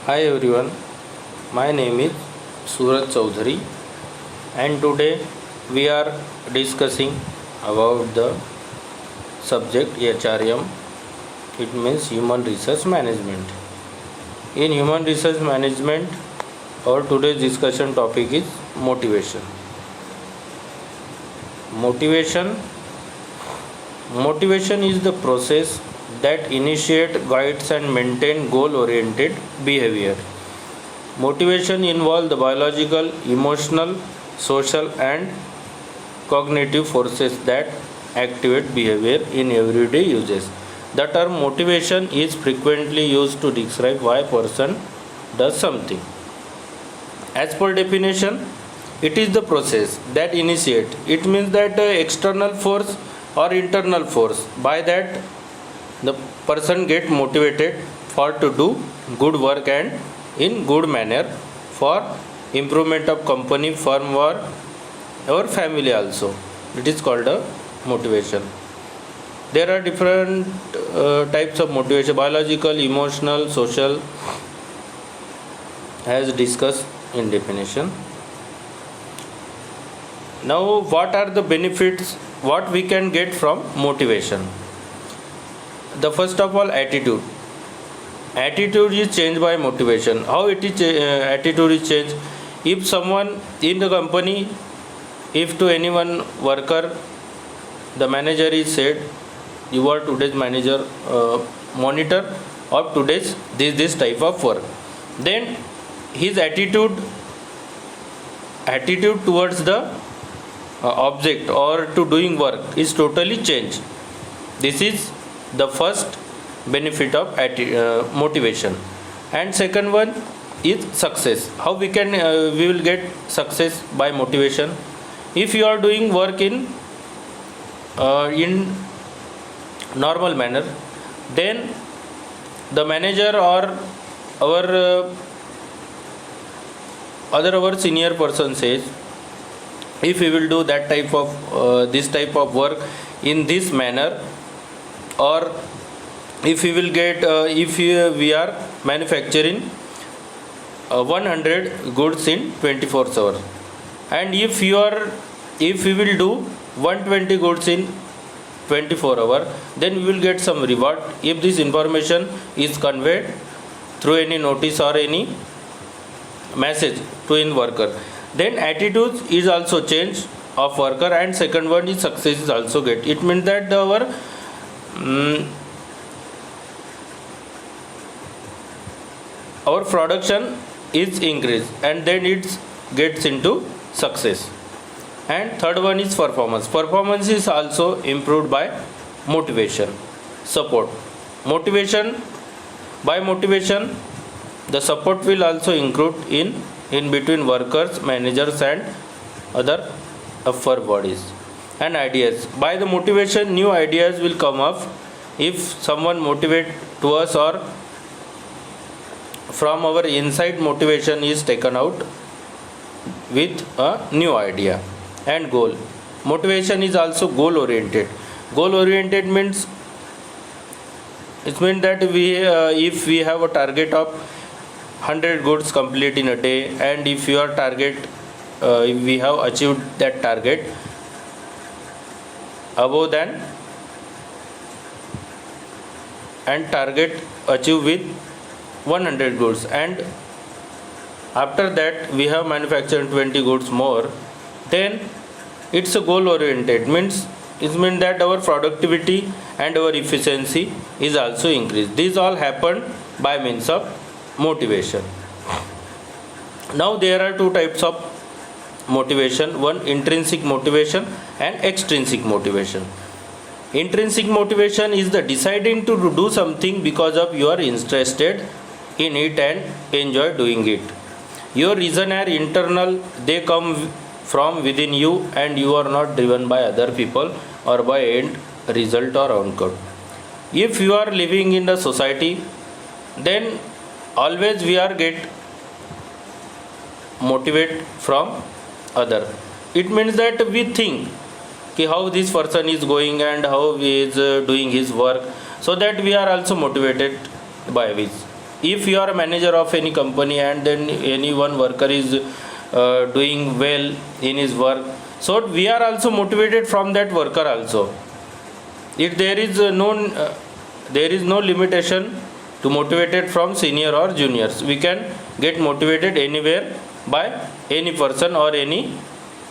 Hi everyone, my name is Suraj Chaudhary and today we are discussing about the subject HRM. It means Human Resource Management. In Human Resource Management, our today's discussion topic is motivation. Motivation Motivation is the process that initiate, guides and maintain goal-oriented behavior. Motivation involves the biological, emotional, social and cognitive forces that activate behavior in everyday uses. The term motivation is frequently used to describe why a person does something. As per definition, it is the process that initiate. It means that external force or internal force. By that, the person get motivated for to do good work and in good manner for improvement of company, firm or family also. It is called a motivation. There are different types of motivation: biological, emotional, social, as discussed in definition. Now, what are the benefits? What we can get from motivation? The first of all, attitude. Attitude is changed by motivation. How it is attitude is changed? If someone in the company, if to anyone worker, the manager is said, you are today's manager, monitor of today's this type of work, then his attitude towards the object or to doing work is totally changed. This is the first benefit of motivation. And second one is success. How we will get success by motivation? If you are doing work in normal manner, then the manager or our senior person says, if we will do that type of this type of work in this manner, or if we will get we are manufacturing 100 goods in 24 hours, and if we will do 120 goods in 24 hours, then we will get some reward if this information is conveyed through any notice or any message to in worker. Then attitude is also change of worker, and second one is success is also get. It means that our production is increased, and then it gets into success. And third one is performance. Performance is also improved by motivation. Support. By motivation, the support will also include in between workers, managers and other upper bodies. And ideas. By the motivation, new ideas will come up. If someone motivate to us, or from our inside motivation is taken out with a new idea. And goal. Motivation is also goal oriented. Goal oriented means that if we have a target of 100 goods complete in a day, and if your target if we have achieved that target above than, and target achieved with 100 goods, and after that we have manufactured 20 goods more, then it's a goal oriented. It means that our productivity and our efficiency is also increased. These all happen by means of motivation. Now there are two types of motivation: one, intrinsic motivation, and extrinsic motivation. Intrinsic motivation is the deciding to do something because of you are interested in it and enjoy doing it. Your reason are internal, they come from within you, and you are not driven by other people or by end result or outcome. If you are living in the society, then always we are get motivate from other. It means that we think how this person is going and how he is doing his work, so that we are also motivated by this. if you are a manager of any company and then any one worker is doing well in his work, so we are also motivated from that worker also. If there is no limitation to motivated from senior or juniors. We can get motivated anywhere by any person or any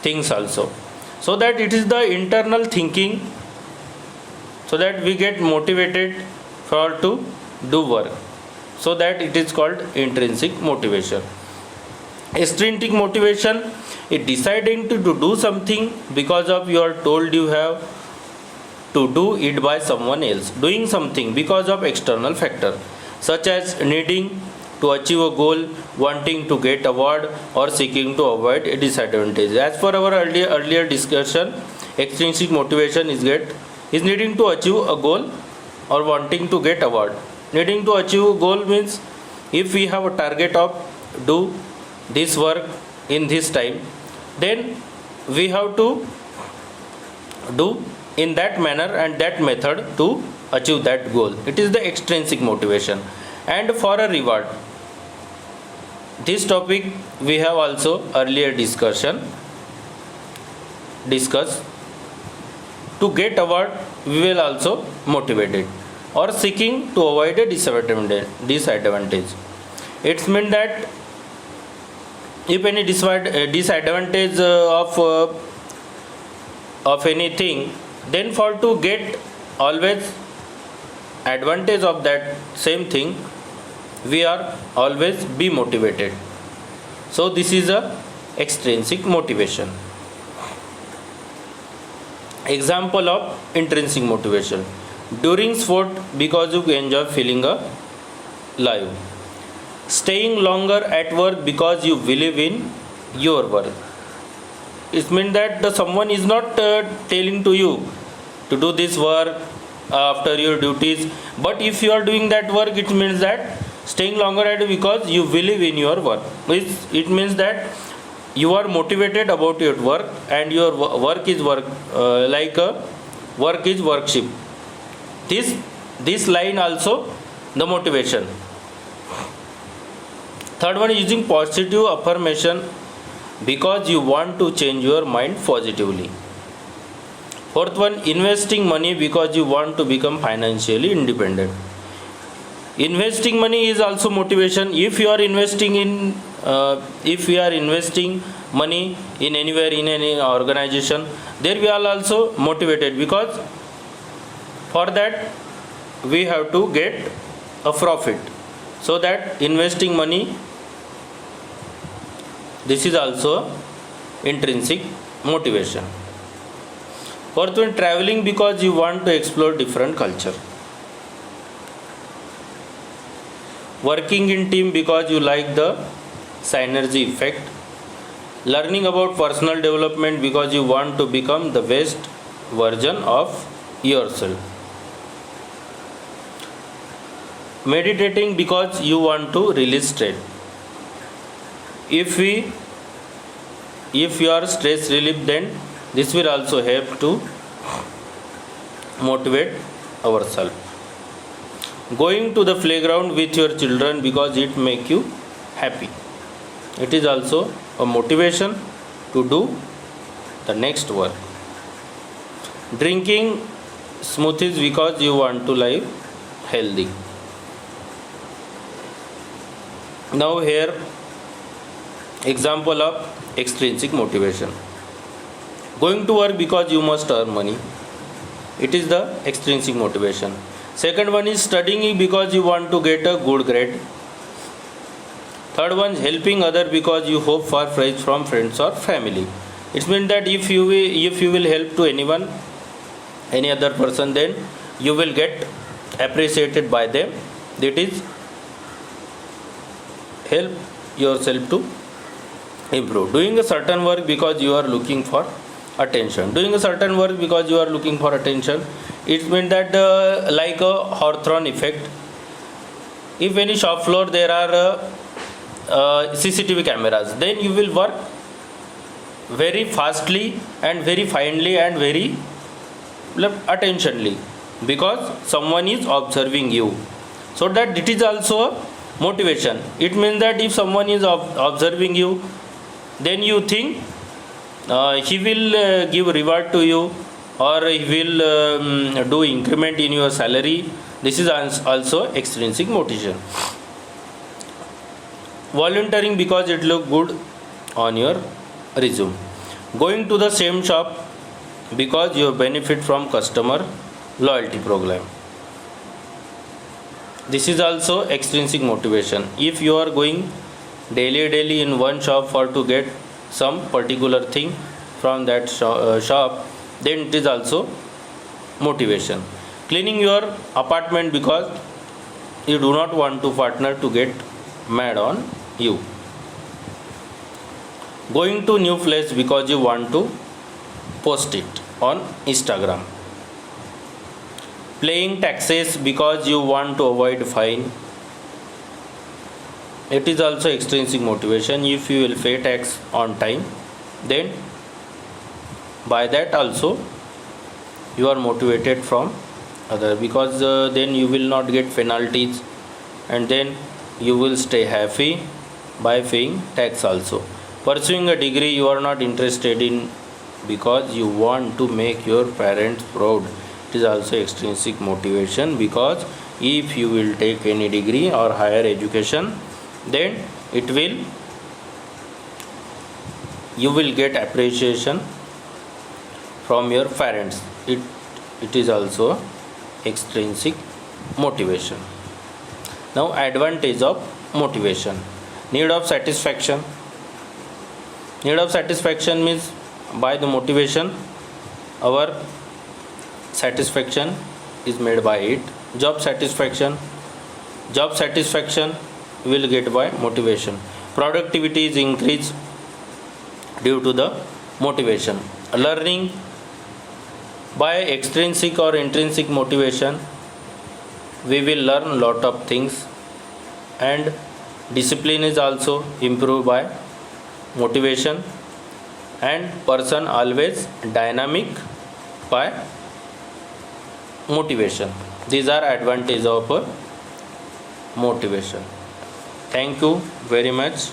things also. So that it is the internal thinking, so that we get motivated for to do work. So that it is called intrinsic motivation. Extrinsic motivation is deciding to do something because of you are told you have to do it by someone else. Doing something because of external factor, such as needing to achieve a goal, wanting to get award, or seeking to avoid a disadvantage. As per our earlier discussion, extrinsic motivation is needing to achieve a goal or wanting to get award. Needing to achieve a goal means if we have a target of do this work in this time, then we have to do in that manner and that method to achieve that goal. It is the extrinsic motivation. And for a reward, this topic we have also earlier discussed. To get award, we will also motivated, or seeking to avoid a disadvantage. It means that if any disadvantage of anything, then for to get always advantage of that same thing, we are always be motivated. So this is a extrinsic motivation. Example of intrinsic motivation: during sport because you enjoy feeling alive. Staying longer at work because you believe in your work. It means that someone is not telling to you to do this work after your duties, but if you are doing that work, it means that staying longer at because you believe in your work. It means that you are motivated about your work, and your work is work work is worship. This line also the motivation. Third one is using positive affirmation because you want to change your mind positively. Fourth one, investing money because you want to become financially independent. Investing money is also motivation. If you are investing money in anywhere, in any organization, there we are also motivated, because for that we have to get a profit. So that investing money, this is also intrinsic motivation. Fourth one, traveling because you want to explore different culture. Working in team because you like the synergy effect. Learning about personal development because you want to become the best version of yourself. Meditating because you want to release stress. If you are stress relief, then this will also help to motivate ourselves. Going to the playground with your children because it make you happy. It is also a motivation to do the next work. Drinking smoothies because you want to live healthy. Now here example of extrinsic motivation. Going to work because you must earn money. It is the extrinsic motivation. Second one is studying because you want to get a good grade. Third one is helping other because you hope for praise from friends or family. It means that if you will help to anyone, any other person, then you will get appreciated by them. That is, help yourself to improve. Doing a certain work because you are looking for attention. Doing a certain work because you are looking for attention. It means that like a Hawthorne effect. If any shop floor there are CCTV cameras, then you will work very fastly and very finely and very attentionally, because someone is observing you. So that it is also a Motivation, it means that if someone is observing you, then you think he will give reward to you, or he will do increment in your salary. This is also extrinsic motivation. Volunteering because it look good on your resume. Going to the same shop because you benefit from customer loyalty program. This is also extrinsic motivation. If you are going daily in one shop for to get some particular thing from that shop, then it is also motivation. Cleaning your apartment because you do not want to partner to get mad on you. Going to new place because you want to post it on Instagram. Paying taxes because you want to avoid fine. It is also extrinsic motivation. If you will pay tax on time, then by that also you are motivated from other, because then you will not get penalties, and then you will stay happy by paying tax also. Pursuing a degree you are not interested in because you want to make your parents proud. It is also extrinsic motivation, because if you will take any degree or higher education, then you will get appreciation from your parents. It is also extrinsic motivation. Now, advantage of motivation. Need of satisfaction. Need of satisfaction means by the motivation our satisfaction is made by it. Job satisfaction will get by motivation. Productivity is increased due to the motivation. Learning by extrinsic or intrinsic motivation, we will learn a lot of things, and discipline is also improved by motivation, and person always dynamic by motivation. These are advantages of motivation. Thank you very much.